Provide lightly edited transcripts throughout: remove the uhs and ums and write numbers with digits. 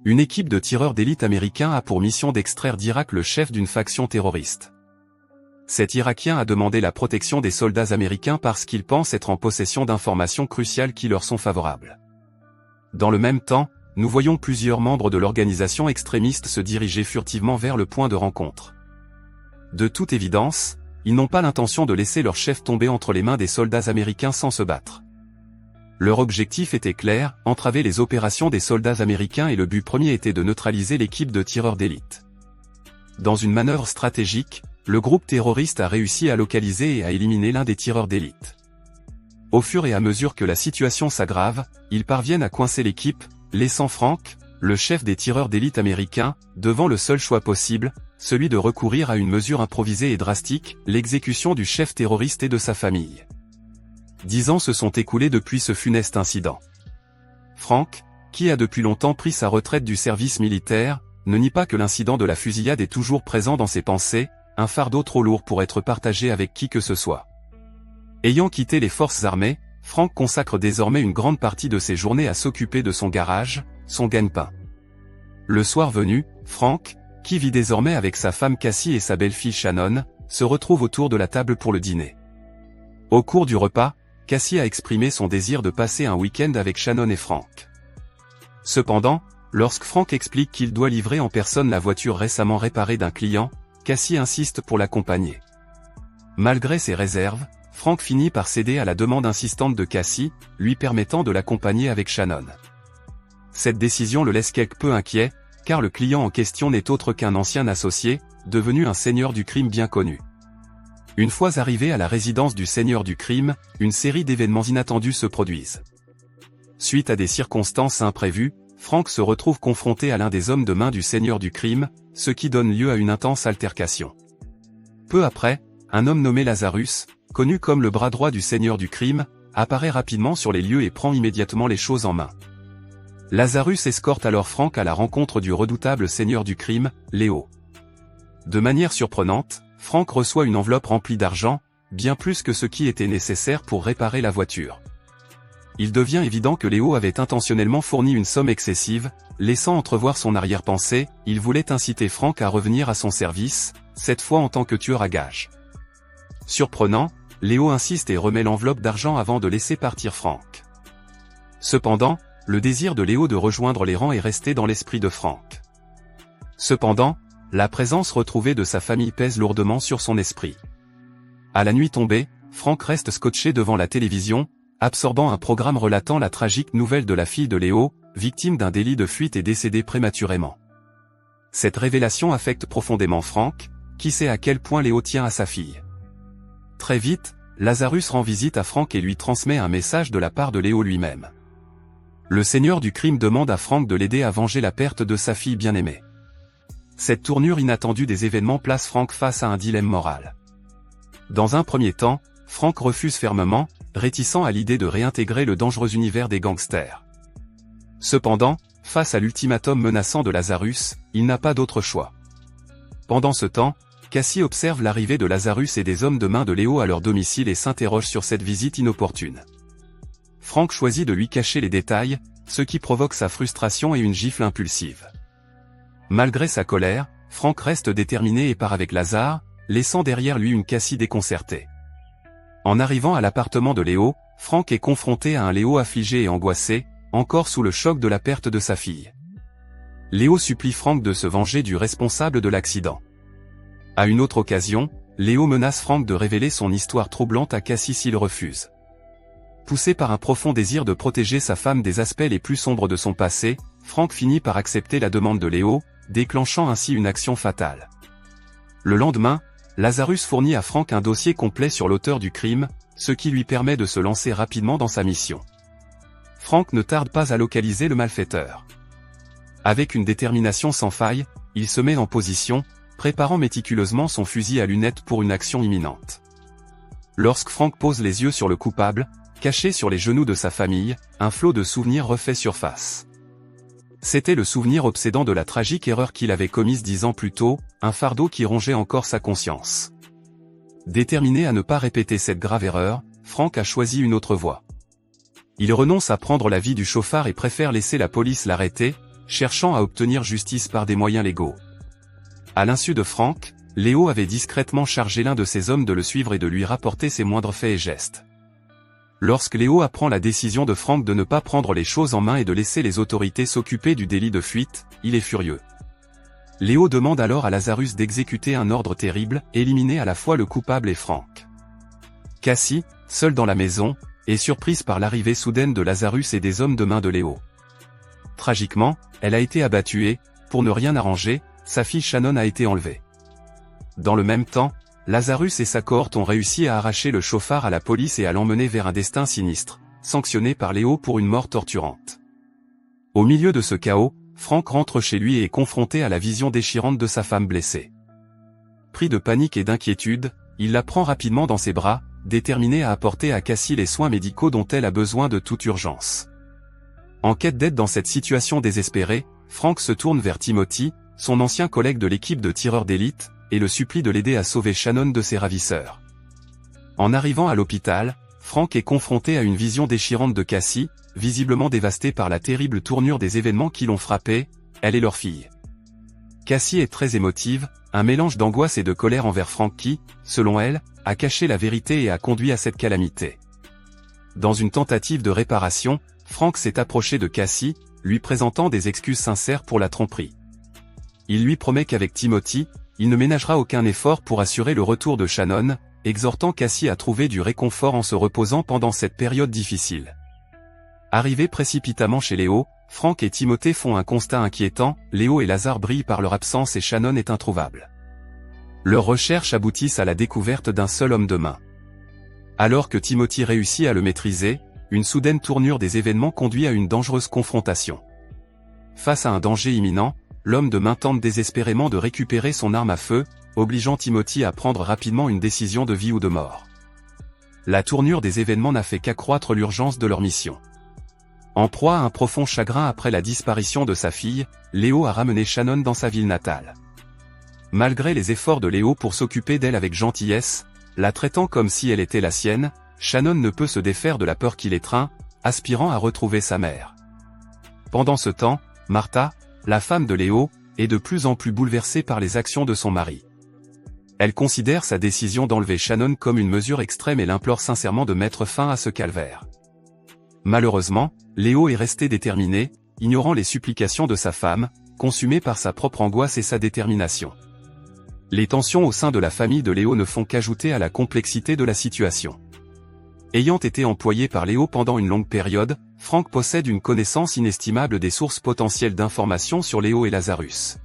Une équipe de tireurs d'élite américains a pour mission d'extraire d'Irak le chef d'une faction terroriste. Cet Irakien a demandé la protection des soldats américains parce qu'il pense être en possession d'informations cruciales qui leur sont favorables. Dans le même temps, nous voyons plusieurs membres de l'organisation extrémiste se diriger furtivement vers le point de rencontre. De toute évidence, ils n'ont pas l'intention de laisser leur chef tomber entre les mains des soldats américains sans se battre. Leur objectif était clair, entraver les opérations des soldats américains et le but premier était de neutraliser l'équipe de tireurs d'élite. Dans une manœuvre stratégique, le groupe terroriste a réussi à localiser et à éliminer l'un des tireurs d'élite. Au fur et à mesure que la situation s'aggrave, ils parviennent à coincer l'équipe, laissant Frank, le chef des tireurs d'élite américains, devant le seul choix possible, celui de recourir à une mesure improvisée et drastique, l'exécution du chef terroriste et de sa famille. 10 ans se sont écoulés depuis ce funeste incident. Frank, qui a depuis longtemps pris sa retraite du service militaire, ne nie pas que l'incident de la fusillade est toujours présent dans ses pensées, un fardeau trop lourd pour être partagé avec qui que ce soit. Ayant quitté les forces armées, Frank consacre désormais une grande partie de ses journées à s'occuper de son garage, son gagne-pain. Le soir venu, Frank, qui vit désormais avec sa femme Cassie et sa belle-fille Shannon, se retrouve autour de la table pour le dîner. Au cours du repas, Cassie a exprimé son désir de passer un week-end avec Shannon et Frank. Cependant, lorsque Frank explique qu'il doit livrer en personne la voiture récemment réparée d'un client, Cassie insiste pour l'accompagner. Malgré ses réserves, Frank finit par céder à la demande insistante de Cassie, lui permettant de l'accompagner avec Shannon. Cette décision le laisse quelque peu inquiet, car le client en question n'est autre qu'un ancien associé, devenu un seigneur du crime bien connu. Une fois arrivé à la résidence du seigneur du crime, une série d'événements inattendus se produisent. Suite à des circonstances imprévues, Frank se retrouve confronté à l'un des hommes de main du seigneur du crime, ce qui donne lieu à une intense altercation. Peu après, un homme nommé Lazarus, connu comme le bras droit du seigneur du crime, apparaît rapidement sur les lieux et prend immédiatement les choses en main. Lazarus escorte alors Frank à la rencontre du redoutable seigneur du crime, Léo. De manière surprenante, Frank reçoit une enveloppe remplie d'argent, bien plus que ce qui était nécessaire pour réparer la voiture. Il devient évident que Léo avait intentionnellement fourni une somme excessive, laissant entrevoir son arrière-pensée, il voulait inciter Frank à revenir à son service, cette fois en tant que tueur à gages. Surprenant, Léo insiste et remet l'enveloppe d'argent avant de laisser partir Frank. Cependant, le désir de Léo de rejoindre les rangs est resté dans l'esprit de Frank. Cependant, la présence retrouvée de sa famille pèse lourdement sur son esprit. À la nuit tombée, Frank reste scotché devant la télévision, absorbant un programme relatant la tragique nouvelle de la fille de Léo, victime d'un délit de fuite et décédée prématurément. Cette révélation affecte profondément Frank, qui sait à quel point Léo tient à sa fille. Très vite, Lazarus rend visite à Frank et lui transmet un message de la part de Léo lui-même. Le seigneur du crime demande à Frank de l'aider à venger la perte de sa fille bien-aimée. Cette tournure inattendue des événements place Frank face à un dilemme moral. Dans un premier temps, Frank refuse fermement, réticent à l'idée de réintégrer le dangereux univers des gangsters. Cependant, face à l'ultimatum menaçant de Lazarus, il n'a pas d'autre choix. Pendant ce temps, Cassie observe l'arrivée de Lazarus et des hommes de main de Léo à leur domicile et s'interroge sur cette visite inopportune. Frank choisit de lui cacher les détails, ce qui provoque sa frustration et une gifle impulsive. Malgré sa colère, Frank reste déterminé et part avec Lazare, laissant derrière lui une Cassie déconcertée. En arrivant à l'appartement de Léo, Frank est confronté à un Léo affligé et angoissé, encore sous le choc de la perte de sa fille. Léo supplie Frank de se venger du responsable de l'accident. À une autre occasion, Léo menace Frank de révéler son histoire troublante à Cassie s'il refuse. Poussé par un profond désir de protéger sa femme des aspects les plus sombres de son passé, Frank finit par accepter la demande de Léo, déclenchant ainsi une action fatale. Le lendemain, Lazarus fournit à Frank un dossier complet sur l'auteur du crime, ce qui lui permet de se lancer rapidement dans sa mission. Frank ne tarde pas à localiser le malfaiteur. Avec une détermination sans faille, il se met en position, préparant méticuleusement son fusil à lunettes pour une action imminente. Lorsque Frank pose les yeux sur le coupable, caché sur les genoux de sa famille, un flot de souvenirs refait surface. C'était le souvenir obsédant de la tragique erreur qu'il avait commise 10 ans plus tôt, un fardeau qui rongeait encore sa conscience. Déterminé à ne pas répéter cette grave erreur, Frank a choisi une autre voie. Il renonce à prendre la vie du chauffard et préfère laisser la police l'arrêter, cherchant à obtenir justice par des moyens légaux. À l'insu de Frank, Léo avait discrètement chargé l'un de ses hommes de le suivre et de lui rapporter ses moindres faits et gestes. Lorsque Léo apprend la décision de Frank de ne pas prendre les choses en main et de laisser les autorités s'occuper du délit de fuite, il est furieux. Léo demande alors à Lazarus d'exécuter un ordre terrible, éliminer à la fois le coupable et Frank. Cassie, seule dans la maison, est surprise par l'arrivée soudaine de Lazarus et des hommes de main de Léo. Tragiquement, elle a été abattue et, pour ne rien arranger, sa fille Shannon a été enlevée. Dans le même temps, Lazarus et sa cohorte ont réussi à arracher le chauffard à la police et à l'emmener vers un destin sinistre, sanctionné par Léo pour une mort torturante. Au milieu de ce chaos, Frank rentre chez lui et est confronté à la vision déchirante de sa femme blessée. Pris de panique et d'inquiétude, il la prend rapidement dans ses bras, déterminé à apporter à Cassie les soins médicaux dont elle a besoin de toute urgence. En quête d'aide dans cette situation désespérée, Frank se tourne vers Timothy, son ancien collègue de l'équipe de tireurs d'élite, et le supplie de l'aider à sauver Shannon de ses ravisseurs. En arrivant à l'hôpital, Frank est confronté à une vision déchirante de Cassie, visiblement dévastée par la terrible tournure des événements qui l'ont frappée, elle et leur fille. Cassie est très émotive, un mélange d'angoisse et de colère envers Frank qui, selon elle, a caché la vérité et a conduit à cette calamité. Dans une tentative de réparation, Frank s'est approché de Cassie, lui présentant des excuses sincères pour la tromperie. Il lui promet qu'avec Timothy, il ne ménagera aucun effort pour assurer le retour de Shannon, exhortant Cassie à trouver du réconfort en se reposant pendant cette période difficile. Arrivés précipitamment chez Léo, Frank et Timothée font un constat inquiétant, Léo et Lazare brillent par leur absence et Shannon est introuvable. Leurs recherches aboutissent à la découverte d'un seul homme de main. Alors que Timothy réussit à le maîtriser, une soudaine tournure des événements conduit à une dangereuse confrontation. Face à un danger imminent, l'homme de main tente désespérément de récupérer son arme à feu, obligeant Timothy à prendre rapidement une décision de vie ou de mort. La tournure des événements n'a fait qu'accroître l'urgence de leur mission. En proie à un profond chagrin après la disparition de sa fille, Léo a ramené Shannon dans sa ville natale. Malgré les efforts de Léo pour s'occuper d'elle avec gentillesse, la traitant comme si elle était la sienne, Shannon ne peut se défaire de la peur qui l'étreint, aspirant à retrouver sa mère. Pendant ce temps, Martha, la femme de Léo, est de plus en plus bouleversée par les actions de son mari. Elle considère sa décision d'enlever Shannon comme une mesure extrême et l'implore sincèrement de mettre fin à ce calvaire. Malheureusement, Léo est resté déterminé, ignorant les supplications de sa femme, consumé par sa propre angoisse et sa détermination. Les tensions au sein de la famille de Léo ne font qu'ajouter à la complexité de la situation. Ayant été employé par Léo pendant une longue période, Frank possède une connaissance inestimable des sources potentielles d'informations sur Léo et Lazarus.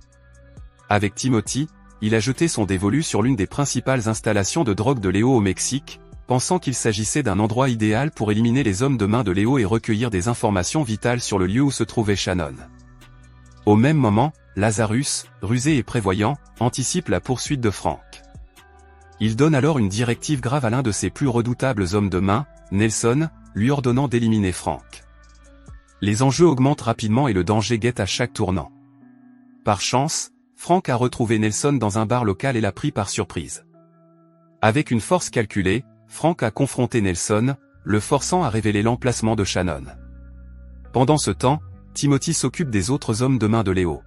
Avec Timothy, il a jeté son dévolu sur l'une des principales installations de drogue de Léo au Mexique, pensant qu'il s'agissait d'un endroit idéal pour éliminer les hommes de main de Léo et recueillir des informations vitales sur le lieu où se trouvait Shannon. Au même moment, Lazarus, rusé et prévoyant, anticipe la poursuite de Frank. Il donne alors une directive grave à l'un de ses plus redoutables hommes de main, Nelson, lui ordonnant d'éliminer Frank. Les enjeux augmentent rapidement et le danger guette à chaque tournant. Par chance, Frank a retrouvé Nelson dans un bar local et l'a pris par surprise. Avec une force calculée, Frank a confronté Nelson, le forçant à révéler l'emplacement de Shannon. Pendant ce temps, Timothy s'occupe des autres hommes de main de Léo.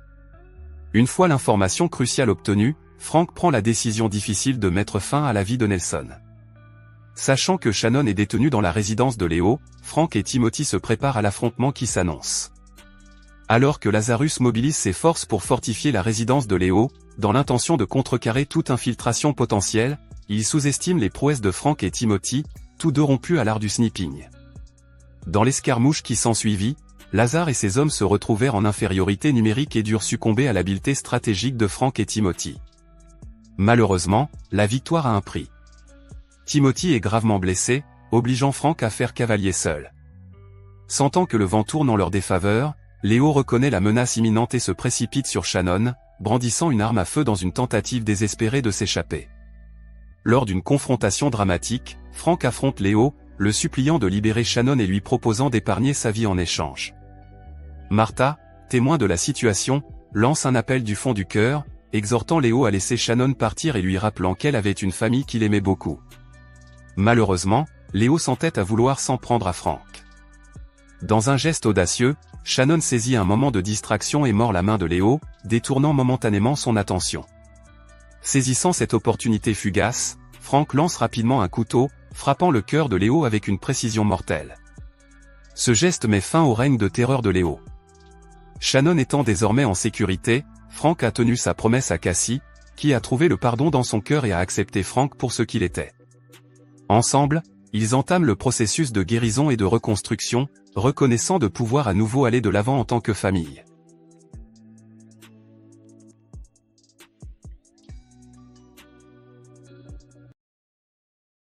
Une fois l'information cruciale obtenue, Frank prend la décision difficile de mettre fin à la vie de Nelson. Sachant que Shannon est détenu dans la résidence de Léo, Frank et Timothy se préparent à l'affrontement qui s'annonce. Alors que Lazarus mobilise ses forces pour fortifier la résidence de Léo, dans l'intention de contrecarrer toute infiltration potentielle, il sous-estime les prouesses de Frank et Timothy, tous deux rompus à l'art du sniping. Dans l'escarmouche qui s'ensuivit, Lazare et ses hommes se retrouvèrent en infériorité numérique et durent succomber à l'habileté stratégique de Frank et Timothy. Malheureusement, la victoire a un prix. Timothy est gravement blessé, obligeant Frank à faire cavalier seul. Sentant que le vent tourne en leur défaveur, Léo reconnaît la menace imminente et se précipite sur Shannon, brandissant une arme à feu dans une tentative désespérée de s'échapper. Lors d'une confrontation dramatique, Frank affronte Léo, le suppliant de libérer Shannon et lui proposant d'épargner sa vie en échange. Martha, témoin de la situation, lance un appel du fond du cœur, exhortant Léo à laisser Shannon partir et lui rappelant qu'elle avait une famille qu'il aimait beaucoup. Malheureusement, Léo s'entête à vouloir s'en prendre à Frank. Dans un geste audacieux, Shannon saisit un moment de distraction et mord la main de Léo, détournant momentanément son attention. Saisissant cette opportunité fugace, Frank lance rapidement un couteau, frappant le cœur de Léo avec une précision mortelle. Ce geste met fin au règne de terreur de Léo. Shannon étant désormais en sécurité, Frank a tenu sa promesse à Cassie, qui a trouvé le pardon dans son cœur et a accepté Frank pour ce qu'il était. Ensemble, ils entament le processus de guérison et de reconstruction, reconnaissant de pouvoir à nouveau aller de l'avant en tant que famille.